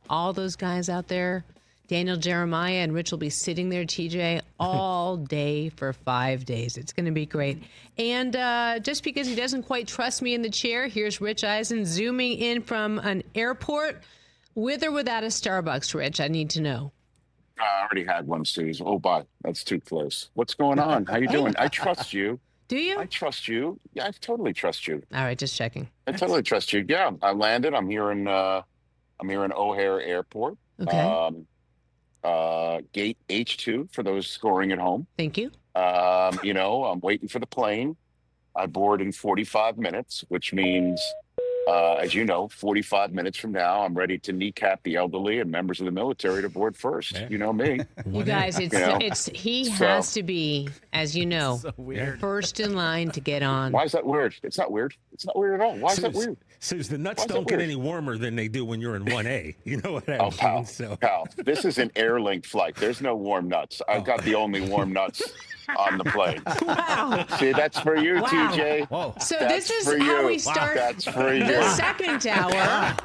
all those guys out there, Daniel Jeremiah and Rich will be sitting there, TJ, all day for 5 days. It's going to be great. And just because he doesn't quite trust me in the chair, here's Rich Eisen zooming in from an airport with or without a Starbucks, Rich. I need to know. I already had one, Suze. Oh, but that's too close. What's going on? How you doing? I trust you. Do you? I trust you. Yeah, I totally trust you. All right, just checking. I totally trust you. Yeah, I landed. I'm here in O'Hare Airport. Okay. Gate H2 for those scoring at home. Thank you. I'm waiting for the plane. I board in 45 minutes, which means, as you know, 45 minutes from now, I'm ready to kneecap the elderly and members of the military to board first. Man. You know me. You guys, he has to be, as you know, So weird. first in line to get on. Why is that weird? It's not weird. It's not weird at all. Why is that weird? Suze, the nuts Why is don't that get weird? any warmer than they do when you're in 1A. You know what I Oh, mean? pal, So, pal, this is an air-linked flight. There's no warm nuts. I've got the only warm nuts on the plane. Wow. See, that's for you, Wow. TJ. whoa. So That's this for is how you. we start That's for you. the second hour.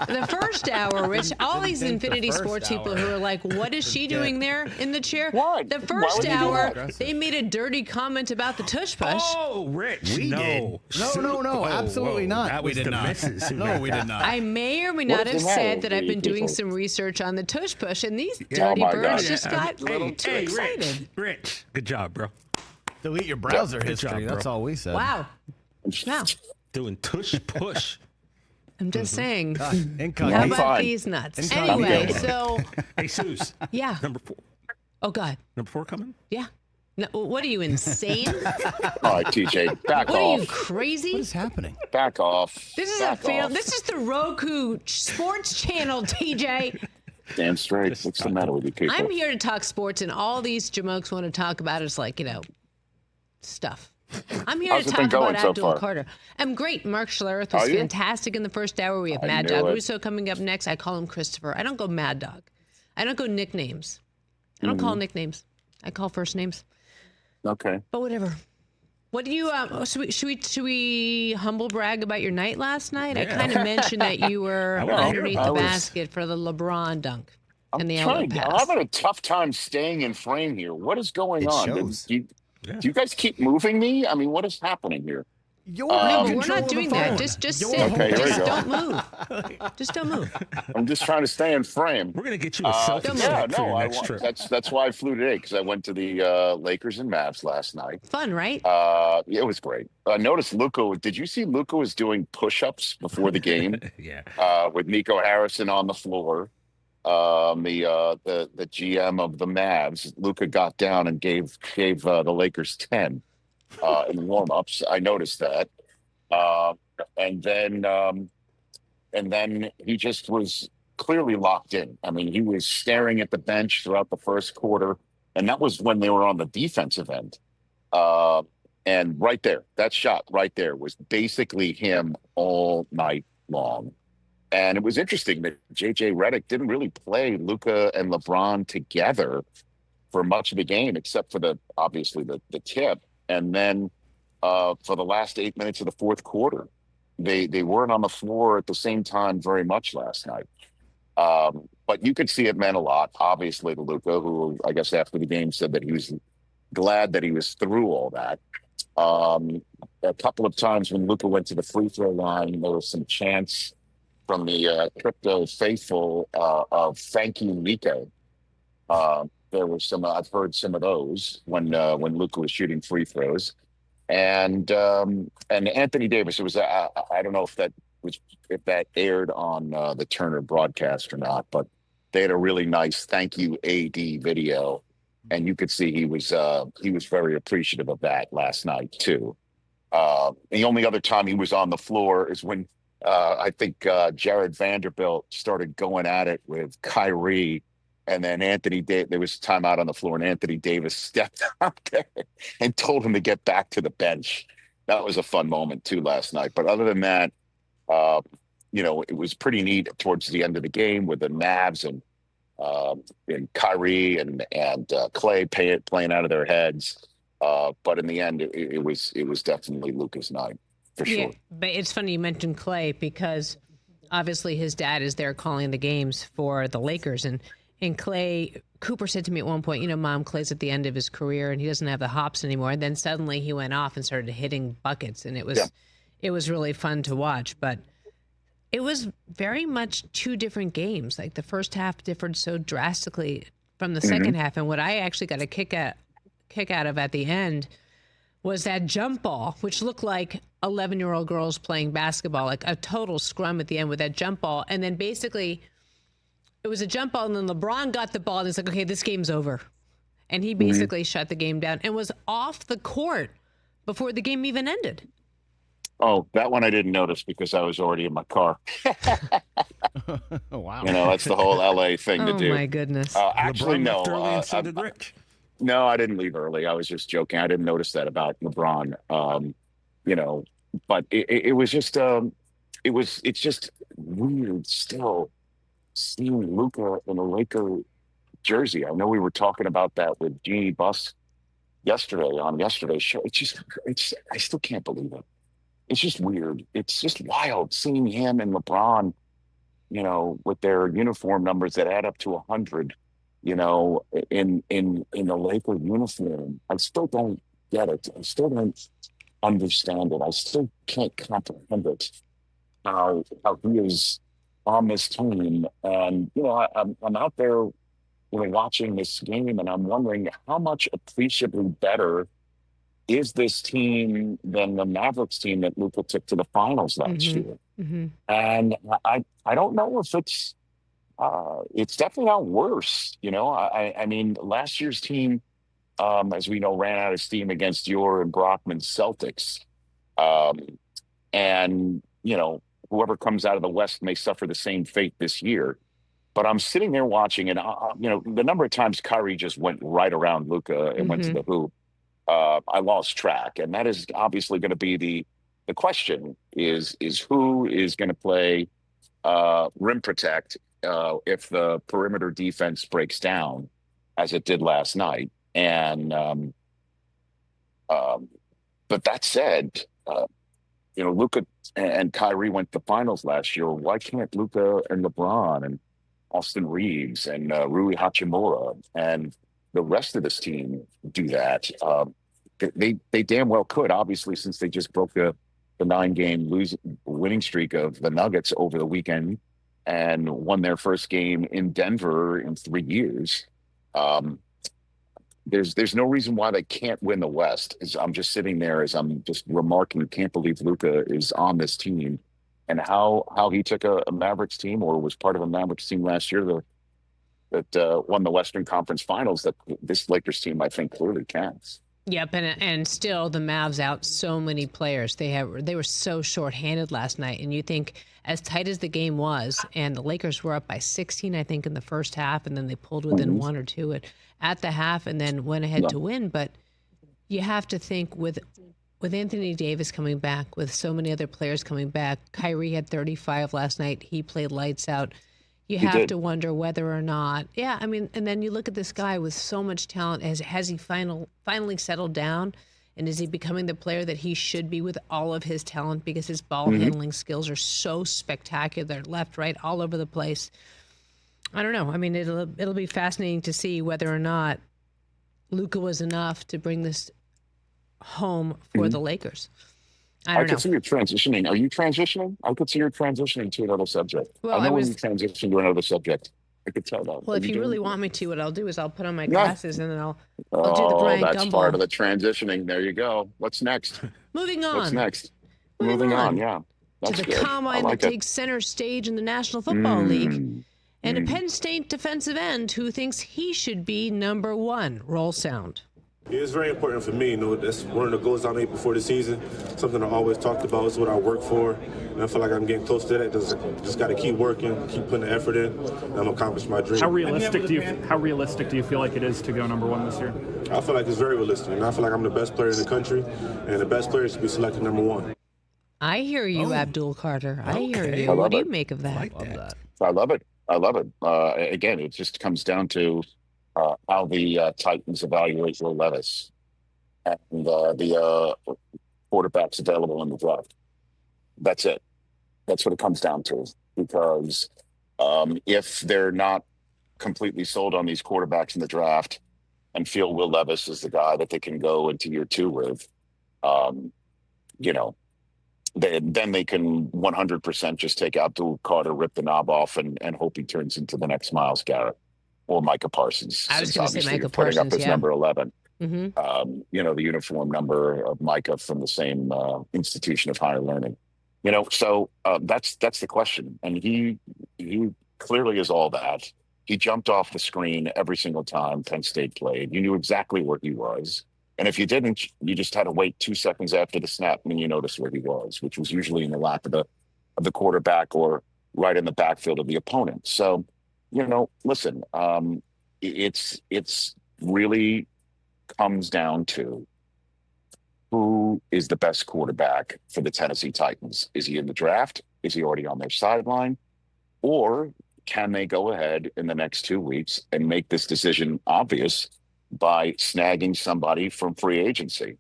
The first hour, Rich, all these think the Infinity first Sports people hour. who are like, what is she doing there in the chair? Why? The Why first would you do hour, that? they made a dirty comment about the tush push. Oh, Rich. We no. did. No, absolutely not. That We was did the not. missus who No, made we that. did not. I may or may What not is have the matter said with that I've you been doing people? some research on the tush push, and these Oh dirty my birds God. just got a little too Hey, excited. Rich. Good job, bro. Delete your browser Good history. job, bro. That's all we said. Wow. Wow. Doing tush push. I'm just saying. Incognito. How I'm about fine. these nuts? Incognito. Anyway, good. so, Hey, Suze. yeah. Number 4. Oh, God. Number 4 coming? Yeah. No, what are you, insane? All right, TJ, back What are you, off. crazy? What is happening? Back off. This is Back off. This is the Roku sports channel, TJ. Damn straight. What's the matter with you people? I'm here to talk sports, and all these jamokes want to talk about is like, stuff. I'm here How's to it been talk about going so Abdul far? Carter. I'm great. Mark Schlereth was Are you? fantastic in the first hour. We have I Mad knew Dog it. Russo coming up next. I call him Christopher. I don't go Mad Dog. I don't go nicknames. I don't Mm-hmm. call nicknames. I call first names. Okay. But whatever. What do you? Should we humble brag about your night last night? I Yeah. kind of mentioned that you were I wanna hear underneath about the it. basket for the LeBron dunk I'm and the trying. elbow I'm pass. having a tough time staying in frame here. What is going It on? shows. Do you guys keep moving me? I mean, what is happening here? You're No, in but we're control not of the doing that. phone. Just You're sit. Okay, here we Just go. don't move. Just don't move. I'm just trying to stay in frame. We're going to get you a selfie Don't stick Yeah, for no, your I next want, trip. that's why I flew today, because I went to the Lakers and Mavs last night. Fun, right? It was great. I noticed Luka. Did you see Luka was doing push-ups before the game Yeah. with Nico Harrison on the floor? The GM of the Mavs, Luka, got down and gave the Lakers 10 in warm-ups. I noticed that, and then he just was clearly locked in. I mean, he was staring at the bench throughout the first quarter, and that was when they were on the defensive end. And right there, that shot right there was basically him all night long. And it was interesting that JJ Redick didn't really play Luka and LeBron together for much of the game, except for obviously the tip. And then for the last 8 minutes of the fourth quarter, they weren't on the floor at the same time very much last night. But you could see it meant a lot, obviously, to Luka, who I guess after the game said that he was glad that he was through all that. A couple of times when Luka went to the free throw line, there was some chants from the crypto faithful of "Thank you, Nico." There was some. I've heard some of those when Luka was shooting free throws, and Anthony Davis. It was. I don't know if that aired on the Turner broadcast or not, but they had a really nice "Thank you, AD" video, and you could see he was very appreciative of that last night too. The only other time he was on the floor is when I think Jared Vanderbilt started going at it with Kyrie, and then there was a timeout on the floor, and Anthony Davis stepped out there and told him to get back to the bench. That was a fun moment too last night. But other than that, it was pretty neat towards the end of the game with the Mavs and Kyrie and Clay playing out of their heads. But in the end, it was definitely Luka's night for sure. Yeah, but it's funny you mentioned Clay because obviously his dad is there calling the games for the Lakers. And Clay Cooper said to me at one point, Mom, Clay's at the end of his career and he doesn't have the hops anymore. And then suddenly he went off and started hitting buckets, and it was really fun to watch. But it was very much two different games. Like the first half differed so drastically from the second half. And what I actually got a kick out of at the end was that jump ball, which looked like 11-year-old girls playing basketball, like a total scrum at the end with that jump ball. And then basically it was a jump ball, and then LeBron got the ball, and he's like, okay, this game's over. And he basically shut the game down and was off the court before the game even ended. Oh, that one I didn't notice because I was already in my car. Wow. That's the whole LA thing to do. Oh, my goodness. Actually, LeBron no. left early and so did Rich. No, I didn't leave early. I was just joking. I didn't notice that about LeBron. But it was just it's just weird still seeing Luka in a Laker jersey. I know we were talking about that with Jeannie Buss yesterday on yesterday's show. I still can't believe it. It's just weird. It's just wild seeing him and LeBron, with their uniform numbers that add up to 100, in the Laker uniform. I still don't get it. I still don't understand it. I still can't comprehend it. How he is on this team, and I'm out there, watching this game, and I'm wondering how much appreciably better is this team than the Mavericks team that Luka took to the finals last year. And I don't know if it's definitely not worse. I mean, last year's team, as we know, ran out of steam against your and Brockman's Celtics. And whoever comes out of the West may suffer the same fate this year. But I'm sitting there watching, and the number of times Kyrie just went right around Luka and went to the hoop, I lost track. And that is obviously going to be the question: is who is going to play rim protect if the perimeter defense breaks down, as it did last night. And but that said, Luka and Kyrie went to the finals last year. Why can't Luka and LeBron and Austin Reeves and Rui Hachimura and the rest of this team do that? They damn well could, obviously, since they just broke the 9-game winning streak of the Nuggets over the weekend and won their first game in Denver in 3 years. There's no reason why they can't win the West. I'm just sitting there as I'm just remarking, can't believe Luka is on this team, and how he took a Mavericks team, or was part of a Mavericks team last year that won the Western Conference Finals, that this Lakers team, I think, clearly can. Yep, and still the Mavs out so many players. They were so shorthanded last night, and you think, as tight as the game was, and the Lakers were up by 16, I think, in the first half, and then they pulled within one or two at the half, and then went ahead to win. But you have to think, with Anthony Davis coming back, with so many other players coming back, Kyrie had 35 last night. He played lights out. You have to wonder whether or not, and then you look at this guy with so much talent. Has he finally settled down? And is he becoming the player that he should be with all of his talent? Because his ball handling skills are so spectacular, left, right, all over the place. I don't know. I mean, it'll be fascinating to see whether or not Luka was enough to bring this home for the Lakers. I could see you transitioning. Are you transitioning? I could see you transitioning to another subject. Well, I know when you transition to another subject. I could tell that. Well, if you really want me to, what I'll do is I'll put on my glasses and then I'll do the Bryant that's Gumbel. part of the transitioning. There you go. What's next? Moving on. What's next? Moving on. Yeah. To the combine that takes center stage in the National Football League. And a Penn State defensive end who thinks he should be number one. Roll sound. It's very important for me. That's one of the goals I made before the season. Something I always talked about. It's what I work for. And I feel like I'm getting close to that. Just got to keep working, keep putting the effort in, and I'm going to accomplish my dream. How realistic do you feel like it is to go number one this year? I feel like it's very realistic. And I feel like I'm the best player in the country, and the best player should be selected number one. I hear you, Abdul Carter. I hear you. I What do love you make of that? Like that. I love it. Again, it just comes down to how the Titans evaluate Will Levis and the quarterbacks available in the draft. That's it. That's what it comes down to. because if they're not completely sold on these quarterbacks in the draft and feel Will Levis is the guy that they can go into year 2 with, you know, then they can 100% just take Abdul Carter, rip the knob off, and hope he turns into the next Myles Garrett or Micah Parsons. I was going to say Obviously Micah you're putting Parsons, up his yeah. number 11. Mm-hmm. You know, the uniform number of Micah from the same institution of higher learning. You know, so that's the question. And he clearly is all that. He jumped off the screen every single time Penn State played. You knew exactly where he was. And if you didn't, you just had to wait 2 seconds after the snap and you noticed where he was, which was usually in the lap of the quarterback or right in the backfield of the opponent. So, you know, listen, it's really comes down to who is the best quarterback for the Tennessee Titans. Is he in the draft? Is he already on their sideline? Or can they go ahead in the next 2 weeks and make this decision obvious by snagging somebody from free agency?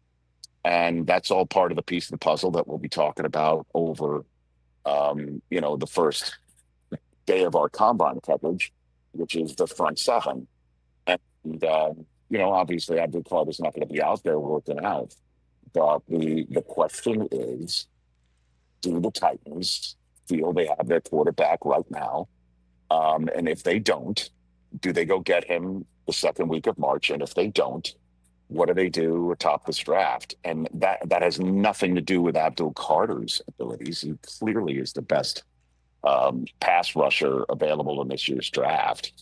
And that's all part of the piece of the puzzle that we'll be talking about over, you know, the first day of our combine coverage, which is the front seven. And, you know, obviously Abdul Carter's not going to be out there working out. But the question is, do the Titans feel they have their quarterback right now? And if they don't, do they go get him the second week of March? And if they don't, what do they do atop this draft? And that has nothing to do with Abdul Carter's abilities. He clearly is the best pass rusher available in this year's draft.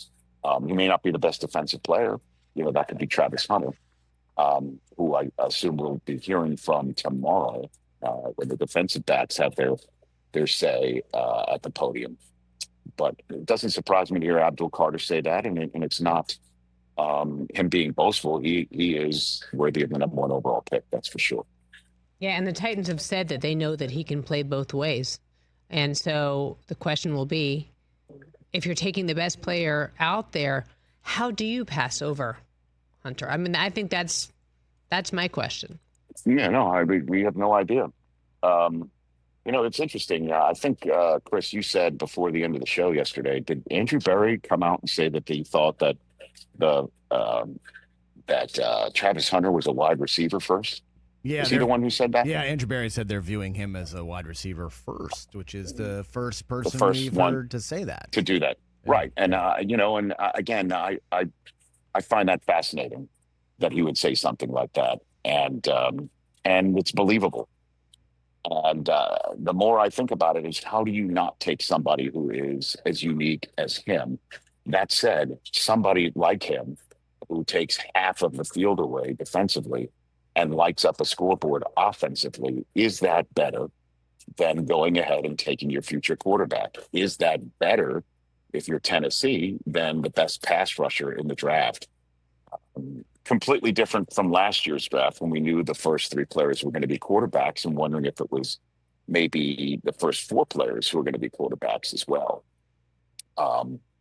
He may not be the best defensive player. You know, that could be Travis Hunter, who I assume we'll be hearing from tomorrow when the defensive backs have their say at the podium. But it doesn't surprise me to hear Abdul Carter say that, and it's not him being boastful. He is worthy of the number 1 overall pick, that's for sure. Yeah, and the Titans have said that they know that he can play both ways. And so the question will be, if you're taking the best player out there, how do you pass over Hunter? I mean, I think that's my question. Yeah, no, we have no idea. You know, it's interesting. I think, Chris, you said before the end of the show yesterday, did Andrew Berry come out and say that he thought that Travis Hunter was a wide receiver first? Yeah, was he the one who said that? Yeah, Andrew Berry said they're viewing him as a wide receiver first, which is the first person we've heard to say that. To do that, yeah. Right? And you know, and again, I find that fascinating that he would say something like that, and it's believable. And the more I think about it is, how do you not take somebody who is as unique as him? That said, somebody like him who takes half of the field away defensively and lights up a scoreboard offensively, is that better than going ahead and taking your future quarterback? Is that better, if you're Tennessee, than the best pass rusher in the draft? Completely different from last year's draft, when we knew the first 3 players were going to be quarterbacks, and wondering if it was maybe the first 4 players who were going to be quarterbacks as well.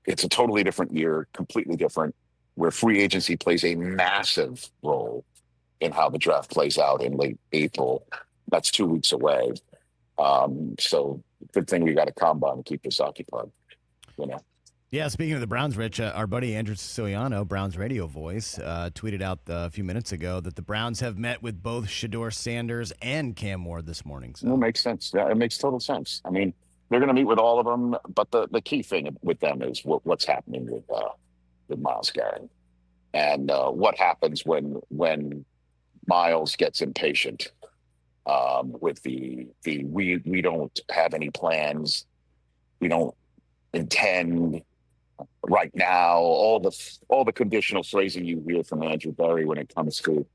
It's a totally different year, completely different, where free agency plays a massive role in how the draft plays out in late April. That's 2 weeks away. So good thing we got a combine to keep us occupied, you know. Yeah, speaking of the Browns, Rich, our buddy Andrew Siciliano, Browns radio voice, tweeted out a few minutes ago that the Browns have met with both Shedeur Sanders and Cam Ward this morning. So. It makes sense. Yeah, it makes total sense. I mean, they're going to meet with all of them, but the key thing with them is what's happening with Myles Garrett, and what happens when Myles gets impatient with the we don't have any plans, we don't intend right now, all the conditional phrasing you hear from Andrew Berry when it comes to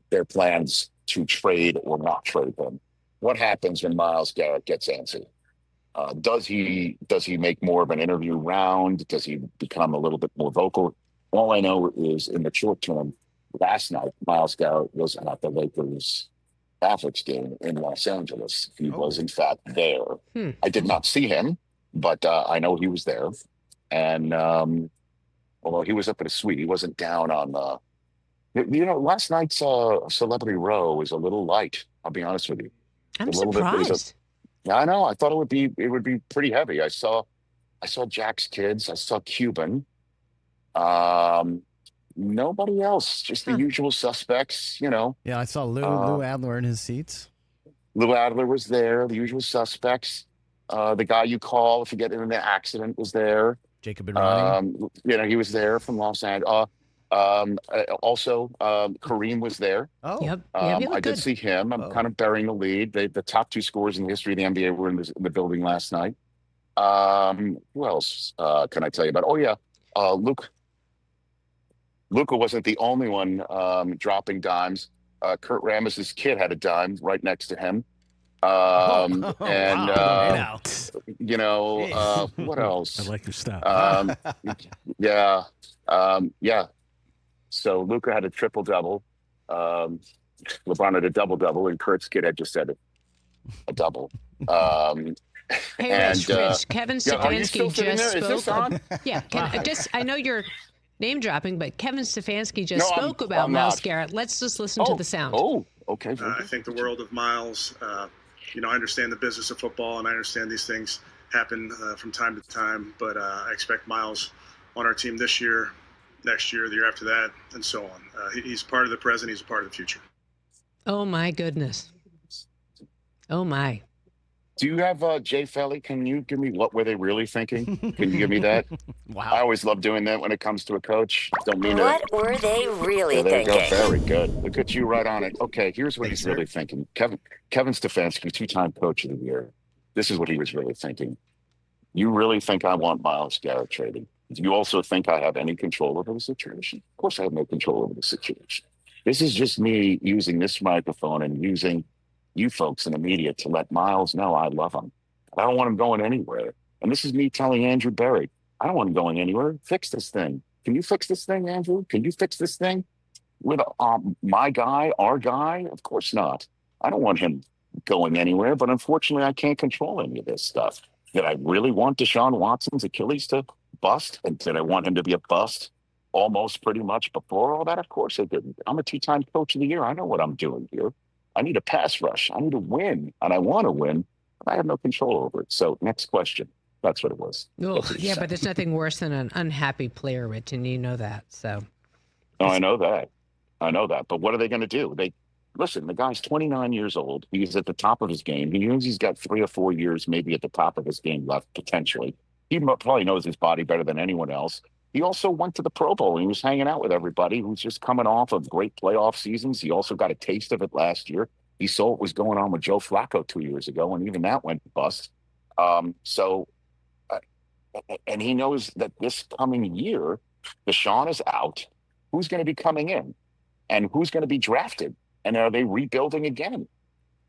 their plans to trade or not trade them. What happens when Myles Garrett gets antsy? Does he make more of an interview round? Does he become a little bit more vocal? All I know is, in the short term, last night, Myles Garrett was at the Lakers-Maverics game in Los Angeles. He was, in fact, there. I did not see him, but I know he was there. And although he was up at a suite, he wasn't down on last night's Celebrity Row was a little light. I'll be honest with you. I'm surprised. Yeah, I know. I thought it would be pretty heavy. I saw Jack's kids. I saw Cuban. Um, Nobody else. Just the usual suspects. Yeah, I saw Lou Adler in his seats. Lou Adler was there. The usual suspects. The guy you call if you get in an accident was there. Jacob and Ronnie. He was there from Los Angeles. Also, Kareem was there. Oh, Yep. I did see him. I'm kind of burying the lead. The top two scorers in the history of the NBA were in the building last night. Who else can I tell you about? Oh, yeah. Luka wasn't the only one dropping dimes. Kurt Ramos's kid had a dime right next to him. wow. What else? I like your style. Yeah. So Luka had a triple-double. LeBron had a double-double, and Kurt's kid had just had a double. Hey, Rich, Kevin Stefanski just spoke. Is this on? Yeah, I know you're name dropping, but Kevin Stefanski just spoke about Myles Garrett. Let's just listen to the sound. Oh, okay. I think the world of Myles. I understand the business of football, and I understand these things happen from time to time. But I expect Myles on our team this year, next year, the year after that, and so on. He's part of the present. He's a part of the future. Oh my goodness. Oh my. Do you have Jay Felly? Can you give me what were they really thinking? Can you give me that? Wow. I always love doing that when it comes to a coach. Don't mean What were they really there you thinking? go. Very good. Look at you right on it. Okay, here's what he's really thinking. Kevin Stefanski, 2-time coach of the year. This is what he was really thinking. You really think I want Myles Garrett traded? Do you also think I have any control over the situation? Of course I have no control over the situation. This is just me using this microphone and using you folks in the media to let Myles know I love him. I don't want him going anywhere. And this is me telling Andrew Berry, I don't want him going anywhere. Fix this thing. Can you fix this thing, Andrew? Can you fix this thing? With my guy, our guy? Of course not. I don't want him going anywhere, but unfortunately I can't control any of this stuff. Did I really want Deshaun Watson's Achilles to bust? And did I want him to be a bust almost pretty much before all that? Of course I didn't. I'm a 2-time coach of the year. I know what I'm doing here. I need a pass rush. I need to win, and I want to win. I have no control over it. So next question. That's what it was. Yeah, but there's nothing worse than an unhappy player, Rich, and you know that. So. Oh, I know that. But what are they going to do? Listen, the guy's 29 years old. He's at the top of his game. He knows he's got 3 or 4 years maybe at the top of his game left, potentially. He probably knows his body better than anyone else. He also went to the Pro Bowl. He was hanging out with everybody who's just coming off of great playoff seasons. He also got a taste of it last year. He saw what was going on with Joe Flacco 2 years ago, and even that went bust. And he knows that this coming year, Deshaun is out. Who's going to be coming in? And who's going to be drafted? And are they rebuilding again?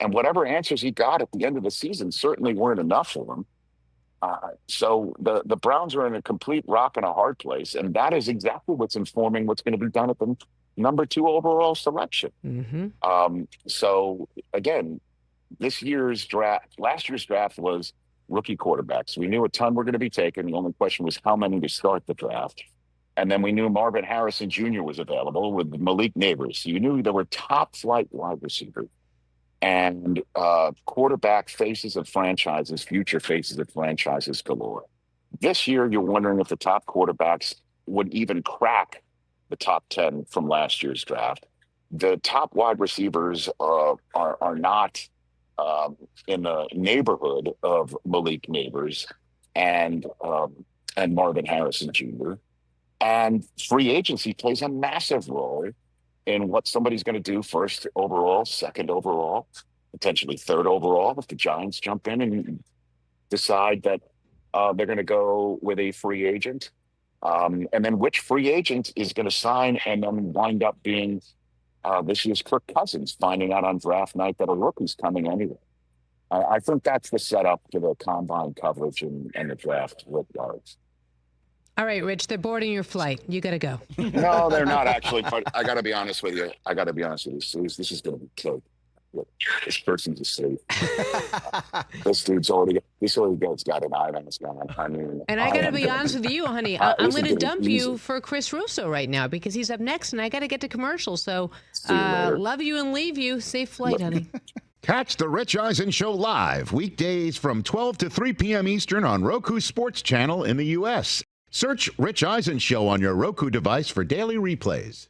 And whatever answers he got at the end of the season certainly weren't enough for him. So the Browns are in a complete rock and a hard place, and that is exactly what's informing what's going to be done at the number 2 overall selection. Mm-hmm. So again, last year's draft was rookie quarterbacks. We knew a ton were going to be taken. The only question was how many to start the draft. And then we knew Marvin Harrison Jr. was available with Malik Neighbors. So you knew there were top flight wide receivers and quarterback faces of franchises, future faces of franchises galore. This year, you're wondering if the top quarterbacks would even crack the top 10 from last year's draft. The top wide receivers are not in the neighborhood of Malik Neighbors and Marvin Harrison Jr. And free agency plays a massive role in what somebody's going to do first overall, second overall, potentially third overall if the Giants jump in and decide that they're going to go with a free agent. And then which free agent is going to sign and then wind up being this year's Kirk Cousins, finding out on draft night that a rookie's coming anyway. I think that's the setup to the combine coverage and the draft with yards. All right, Rich, they're boarding your flight. You got to go. No, they're not actually. But I got to be honest with you. Suze, this is going to be killed. Look, this person's asleep. This already got an eye on his guy. I mean, and I got to be honest with you, honey. I'm going to dump you for Chris Russo right now because he's up next, and I got to get to commercial. So love you and leave you. Safe flight, honey. Catch the Rich Eisen Show live weekdays from 12 to 3 p.m. Eastern on Roku Sports Channel in the U.S. Search Rich Eisen Show on your Roku device for daily replays.